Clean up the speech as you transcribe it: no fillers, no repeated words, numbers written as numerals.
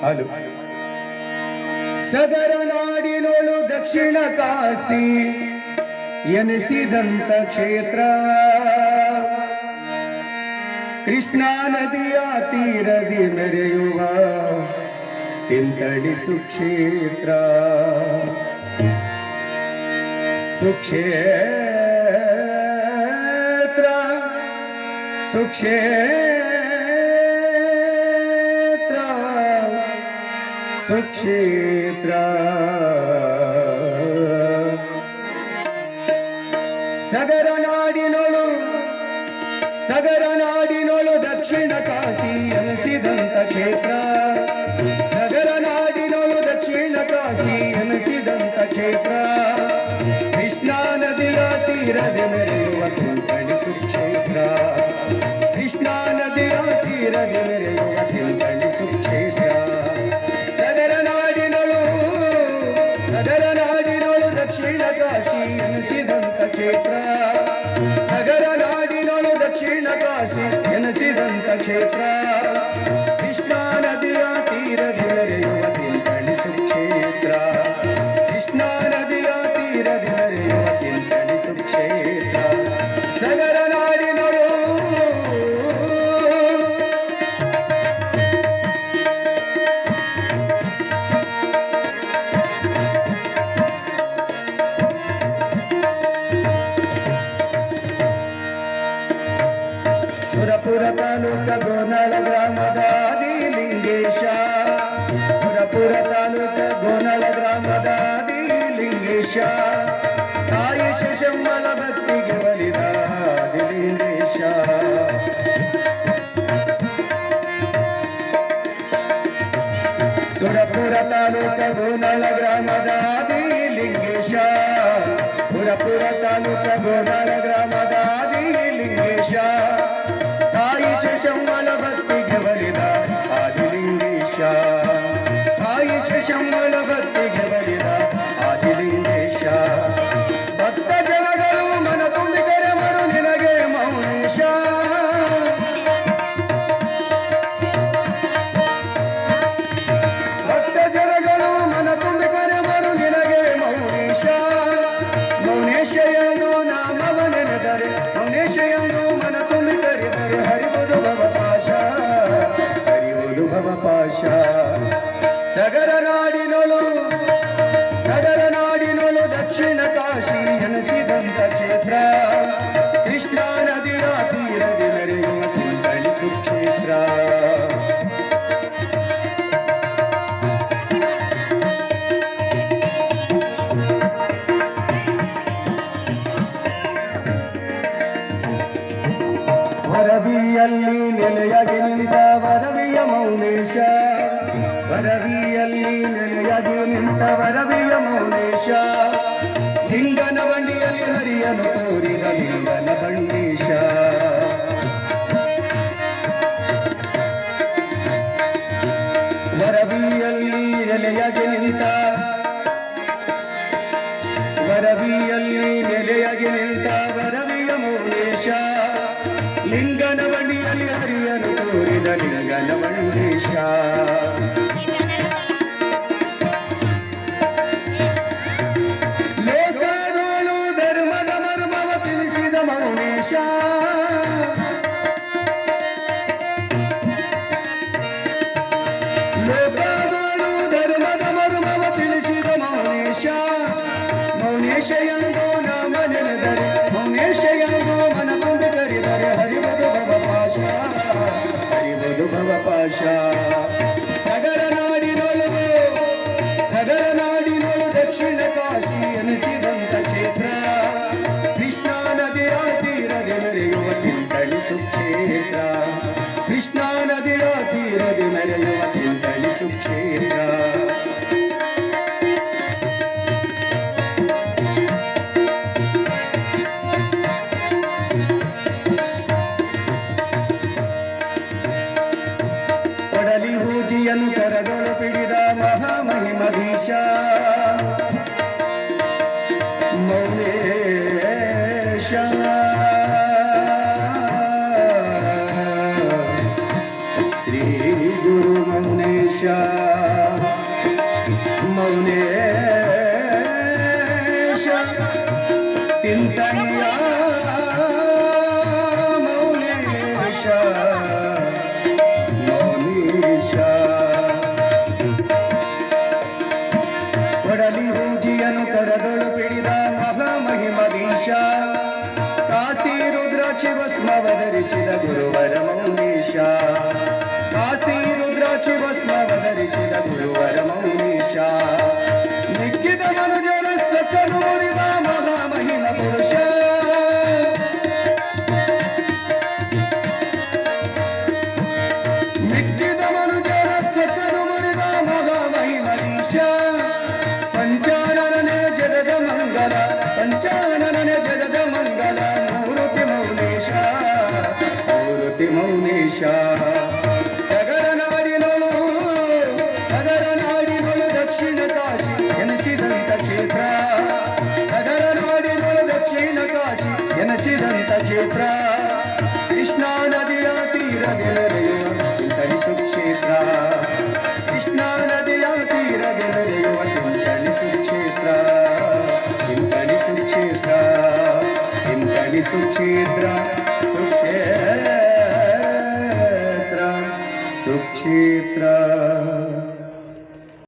ಹಾಲು ಸಗರ ನಾಡಿನೋಳು ದಕ್ಷಿಣ ಕಾಶಿ ಎನಿಸಿದಂತ ಕ್ಷೇತ್ರ ಕೃಷ್ಣಾ ನದಿಯ ತೀರದಿ ಮೆರೆಯುವ ತಿಂತಡಿ ಸುಕ್ಷೇತ್ರ ಸುಕ್ಷೇತ್ರ ಸುಕ್ಷೇತ್ರ ಸುಕ್ಷೇತ್ರ ಸಗರ ನಾಡಿನೋಳು ದಕ್ಷಿಣ ಕಾಶಿ ಎನಿಸಿದಂತ ಕ್ಷೇತ್ರ ಸಗರ ನಾಡಿನೋಳು ದಕ್ಷಿಣ ಕಾಶಿ ಎನಿಸಿದಂತ ಕ್ಷೇತ್ರ ಕೃಷ್ಣಾ ನದಿಯ ತೀರದೆ ಮೆರೆಯುವ ತಿಂತಡಿ ಸುಕ್ಷೇತ್ರ ಕೃಷ್ಣಾ ನದಿಯ ತೀರದೆ ಮೆರೆಯುವ ತಿಂತಡಿ ಸುಕ್ಷೇತ್ರ ಸಗರ ನಾಡಿನೋಳು ದಕ್ಷಿಣ ಕಾಶಿ ಎನಿಸಿದಂತ ಕ್ಷೇತ್ರ ಸಗರ ನಾಡಿನೋಳು ದಕ್ಷಿಣ ಕಾಶಿ ಎನಿಸಿದಂತ ಕ್ಷೇತ್ರ ಕೃಷ್ಣಾ ನದಿಯ ತೀರದೆ ಮೆರೆಯುವ ತಿಂತಡಿ ಸುಕ್ಷೇತ್ರ ಕೃಷ್ಣಾ ನದಿಯ ತೀರದೆ ಮೆರೆಯುವ ತಿಂತಡಿ ಸುಕ್ಷೇತ್ರ ಸಗರ ನಾಡಿನೋಳು ಸುರಪುರ ತಾಲೂಕ ಗೋನಾಳ ಗ್ರಾಮದ ಆದಿಲಿಂಗೇಶ ಸುರಪುರ ತಾಲೂಕ ಗೋನಾಳ ಗ್ರಾಮದ ಆದಿಲಿಂಗೇಶ ತಾಯಿ ಶಶಮ್ಮಳ ಭಕ್ತಿಗೆ ಒಲಿದ ಆದಿಲಿಂಗೇಶ ಸುರಪುರ ತಾಲೂಕ ಗೋನಾಳ ಗ್ರಾಮದ ಆದಿಲಿಂಗೇಶ ಸುರಪುರ ತಾಲೂಕ ಗೋನಾಳ ಗ್ರಾಮದ ಆದಿಲಿಂಗೇಶ ತಾಯಿ ಶಶಮ್ಮಳ ಭಕ್ತಿಗೆ ಒಲಿದ ಆದಿಲಿಂಗೇಶ ತಾಯಿ ಶಶಮ್ಮಳ ಭಕ್ತಿಗೆ ಒಲಿದ ಆದಿಲಿಂಗೇಶ ಭಕ್ತ ಜನಗಳು ಮನ ತುಂಬಿ ಕರೆಮರು ನಿನಗೆ ಮೌನೇಶ ಭಕ್ತ ಜನಗಳು ಮನ ತುಂಬಿ ಕರೆಮರು ನಿನಗೆ ಮೌನೇಶ ಮೌನೇಶ ಎಂದು ನಾಮವ ನೆನೆದರೆ ಮೌನೇಶ ಎಂದು ಮನ ತುಂಬಿ ಕರೆದರೆ ಹರಿವುದು ಭವಪಾಶ ಹರಿವುದು ಭವಪಾಶ ಸಗರ ನಾಡಿನೋಳು ದಕ್ಷಿಣ ಕಾಶಿ ಎನಿಸಿದಂತ ಕ್ಷೇತ್ರ ಕೃಷ್ಣಾ ನದಿಯ ತೀರದಿ ಮೆರೆಯುವ ತಿಂತಡಿ ಸುಕ್ಷೇತ್ರ ವರವಿಯಲ್ಲಿ ನೆಲೆಯಾಗಿ ನಿಂತ ವರವಿಯ ಮೌನೇಶ ವರವಿಯಲ್ಲಿ ನೆಲೆಯಾಗಿ ನಿಂತ ವರವಿಯ ಮೌನೇಶ ಲಿಂಗನ ಬಂಡಿಯಲ್ಲಿ ಹರಿಯನು ತೋರಿದ ಲಿಂಗನ ಬಂಡೀಶ ವರವಿಯಲ್ಲಿ ನೆಲೆಯಾಗಿ ನಿಂತ ವರವಿಯ ಮೌನೇಶ ಲಿಂಗನ ಬಂಡಿಯಲ್ಲಿ ಹರಿಯನು ತೋರಿದ ಲಿಂಗನ ಬಂಡೀಶ ಲೋಕದೋಳು ಧರ್ಮದ ಮರ್ಮವ ತಿಳಿಸಿದ ಮೌನೇಶ ಲೋಕದೋಳು ಧರ್ಮದ ಮರ್ಮವ ತಿಳಿಸಿದ ಮೌನೇಶ ಮೌನೇಶ ಎಂದು ನಾಮ ನೆನೆದರೆ ಮೌನೇಶ ಎಂದು ಮನ ತುಂಬಿ ಕರೆದರೆ ಹರಿವುದು ಭವಪಾಶ ಹರಿವುದು ಭವಪಾಶ ಸಗರ ನಾಡಿನೋಳು ದಕ್ಷಿಣ ಕಾಶಿ ಎನಿಸಿದಂತ ಕ್ಷೇತ್ರ ಕೃಷ್ಣಾ ನದಿಯ ತೀರದೆ ಮೆರೆಯುವ ತಿಂತಡಿ ಸುಕ್ಷೇತ್ರ ಕೃಷ್ಣಾ ನದಿಯ ತೀರದೆ ಮೆರೆಯುವ ತಿಂತಡಿ ಸುಕ್ಷೇತ್ರ ಕೊಡಲಿ ಹೂಜಿಯನ್ನು ಕರದೊಳು ಪಿಡಿದ ಮಹಾಮಹಿಮಧೀಶ ಮೌನೇಶ ಶ್ರೀ ಗುರು ಮೌನೇಶ ಕಾಶಿ ರುದ್ರಾಕ್ಷಿ ಭಸ್ಮವಧರಿಸಿದ ಗುರುವರ ಮೌನೀಶ ಕಾಶಿ ರುದ್ರಾಕ್ಷಿ ಭಸ್ಮವಧರಿಸಿದ ಗುರುವರ ಮೌನೀಶ ಮಿಕ್ಕಿದ ಮನುಜರ ಸತನು ಮುರಿದ ಮಹಾಮಹಿಮ ಪುರುಷ ಮಿಕ್ಕಿದ ಮನುಜರ ಸತನು ಮುರಿದ ಮಹಾಮಹಿಮೀಶ ಪಂಚಾನನನೇ ಜಗದ ಮಂಗಲ ಪಂಚಾನನನೇ ಜಗದ ಮಂಗಲ ಮೂರುತಿ ಮೌನೇಶ ಮೂರುತಿ ಮೌನೇಶ ಸಗರ ನಾಡಿನೊಳು ದಕ್ಷಿಣ ಕಾಶಿ ಎನಿಸಿದಂತ ಕ್ಷೇತ್ರ ಸಗರ ನಾಡಿನೊಳು ದಕ್ಷಿಣ ಕಾಶಿ ಎನಿಸಿದಂತ ಕ್ಷೇತ್ರ ಕೃಷ್ಣಾ ನದಿಯ ತೀರದೆ ನೆರೆಯುವ ತಿಂತಣಿಸು ಕ್ಷೇತ್ರ ಕೃಷ್ಣಾ ನದಿಯ ತೀರದೆ ನೆರೆಯುವ ತಿಂತಣಿಸು ಕ್ಷೇತ್ರ ತಿಂತಣಿಸು ಕ್ಷೇತ್ರ ತಿಂತಣಿಸು ಕ್ಷೇತ್ರ ಸುಕ್ಷೇತ್ರ ಸುಕ್ಷೇತ್ರ